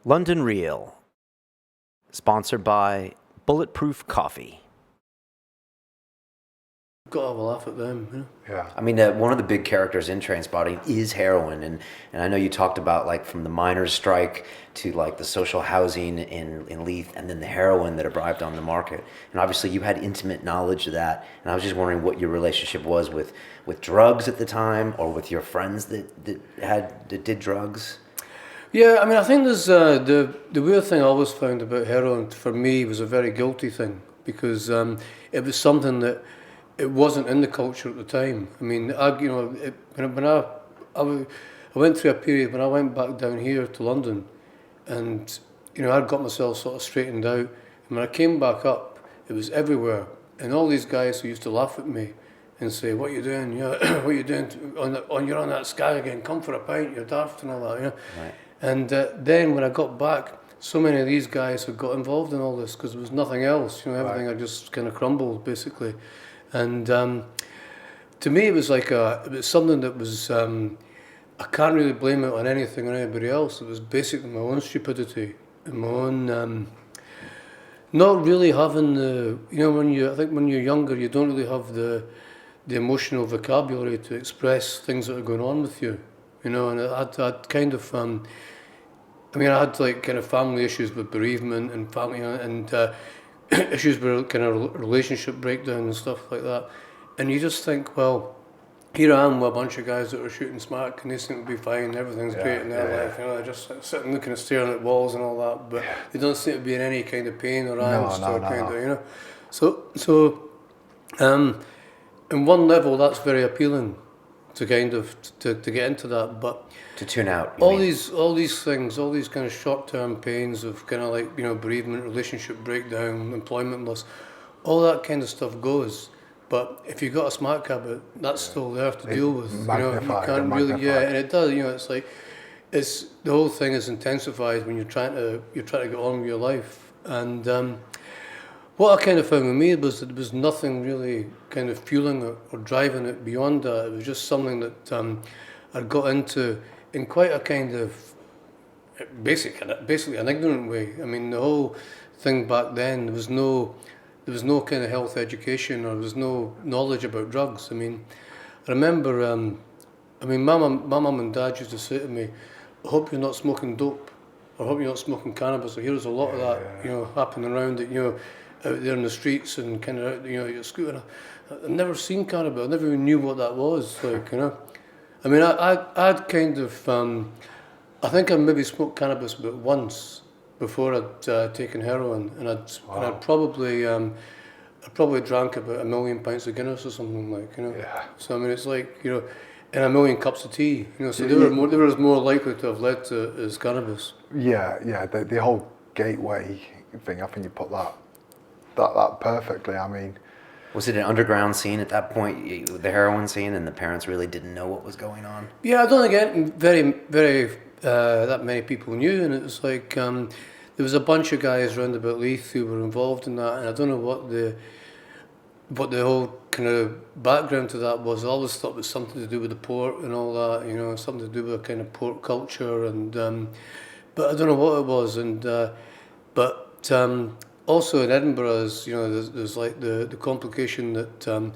London Real, sponsored by Bulletproof Coffee. Got to have a laugh at them, you know? Yeah. I mean, one of the big characters in Trainspotting is Heroin, and I know you talked about like from the miners' strike to like the social housing in Leith, and then the heroin that arrived on the market. And obviously, you had intimate knowledge of that. And I was just wondering what your relationship was with drugs at the time, or with your friends that did drugs. Yeah, I mean, I think there's the weird thing I always found about heroin for me was a very guilty thing because it was something that it wasn't in the culture at the time. I mean, I went through a period when I went back down here to London, and I'd got myself sort of straightened out. And when I came back up, it was everywhere, and all these guys who used to laugh at me and say, "What are you doing? What are you doing you're on that skag again? Come for a pint. You're daft and all that." Right. And then when I got back, so many of these guys had got involved in all this because there was nothing else. Everything had just kind of crumbled basically. And to me, it was like it was something that was. I can't really blame it on anything or anybody else. It was basically my own stupidity and my own. Not really having the. I think when you're younger, you don't really have the emotional vocabulary to express things that are going on with you. And I'd kind of. I had like kind of family issues with bereavement and family and issues with kind of relationship breakdown and stuff like that. And you just think, well, here I am with a bunch of guys that are shooting smack and they seem to be fine, everything's great in their life. They're just sitting looking and staring at walls and all that, but they don't seem to be in any kind of pain or angst of. So, in one level, that's very appealing to kind of to get into that, but to tune out. All these things, all these kind of short-term pains of kind of like bereavement, relationship breakdown, employment loss, all that kind of stuff goes. But if you've got a smack habit, that's still there to deal with. You can't really, and it does. It's like the whole thing is intensified when you're trying to get on with your life. And what I kind of found with me was that there was nothing really kind of fueling it or driving it beyond that. It was just something that I'd got into in quite a kind of basically an ignorant way. I mean, the whole thing back then, there was no kind of health education, or there was no knowledge about drugs. I mean, I remember, my mum and dad used to say to me, "I hope you're not smoking dope, or I hope you're not smoking cannabis." So here's a lot of that, happening around it, out there in the streets and kind of, your school. And I've never seen cannabis. I never even knew what that was. I mean, I'd kind of, I think I maybe smoked cannabis about once before I'd taken heroin, and I'd probably drank about 1 million pints of Guinness or something like, Yeah. So I mean, it's like, and 1 million cups of tea, So they were more likely to have led to as cannabis. Yeah. The whole gateway thing. I think you put that perfectly. I mean, was it an underground scene at that point, the heroin scene, and the parents really didn't know what was going on? Yeah, I don't think very, very that many people knew, and it was like there was a bunch of guys around about Leith who were involved in that, and I don't know what the whole kind of background to that was. I always thought it was something to do with the port and all that, something to do with a kind of port culture, and but I don't know what it was, and also in Edinburgh, there's like the complication that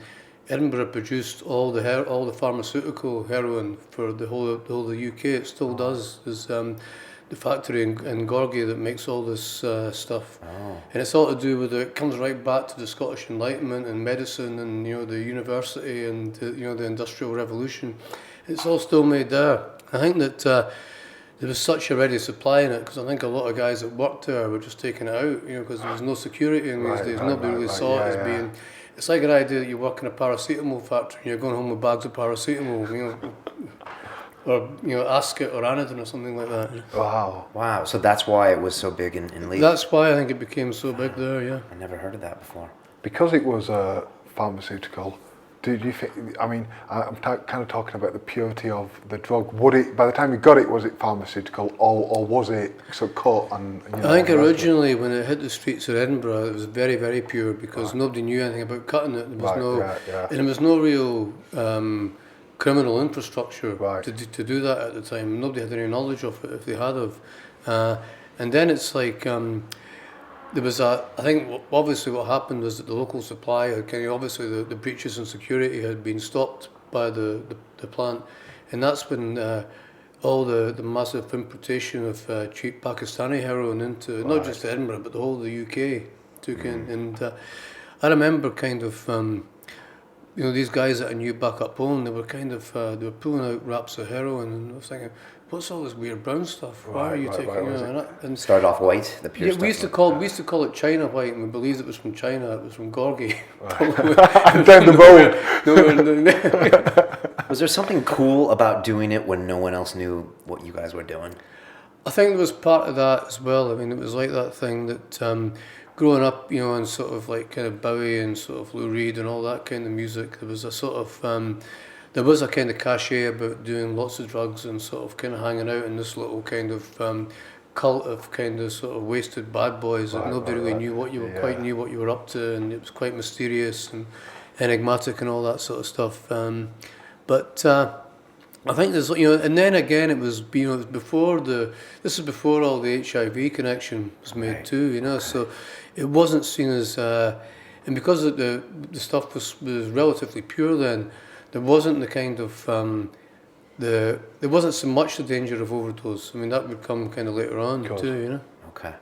Edinburgh produced all the pharmaceutical heroin for the whole of the UK. It still does. There's the factory in Gorgie that makes all this stuff, and it's all to do with it comes right back to the Scottish Enlightenment and medicine and the university and the Industrial Revolution. It's all still made there. I think that. There was such a ready supply in it, because I think a lot of guys that worked there were just taking it out, because there was no security in these days. Nobody really saw it as being. It's like an idea that you work in a paracetamol factory and you're going home with bags of paracetamol, or Ascot or Anadin or something like that. Wow. So that's why it was so big in Leith. That's why I think it became so big there. Yeah. I never heard of that before. Because it was pharmaceutical. Did you think? I mean, I'm kind of talking about the purity of the drug. Would it, by the time you got it, was it pharmaceutical, or was it so cut? And I think originally, when it hit the streets of Edinburgh, it was very, very pure, because nobody knew anything about cutting it. There was and there was no real criminal infrastructure to do that at the time. Nobody had any knowledge of it, if they had of. And then it's like there was a. I think obviously what happened was that the local supply, obviously the breaches in security had been stopped by the plant, and that's when all the massive importation of cheap Pakistani heroin into not just Edinburgh but the whole of the UK took in. And I remember kind of. These guys that I knew back up home, they were kind of they were pulling out wraps of heroin, and I was thinking, "What's all this weird brown stuff? Why are you taking?" And Started off white, the pure yeah, stuff. we used to call it China white, and we believed it was from China. It was from Gorgie. And down the road. Was there something cool about doing it when no one else knew what you guys were doing? I think there was part of that as well. I mean, it was like that thing that growing up, and sort of like kind of Bowie and sort of Lou Reed and all that kind of music, there was a sort of there was a kind of cachet about doing lots of drugs and sort of kind of hanging out in this little kind of cult of kind of sort of wasted bad boys that nobody really knew what you were quite knew what you were up to, and it was quite mysterious and enigmatic and all that sort of stuff. But I think there's and then again it was it was before this is before all the HIV connection was made too, so it wasn't seen as and because the stuff was relatively pure then, there wasn't the kind of there wasn't so much the danger of overdose. I mean that would come kind of later on too, Okay.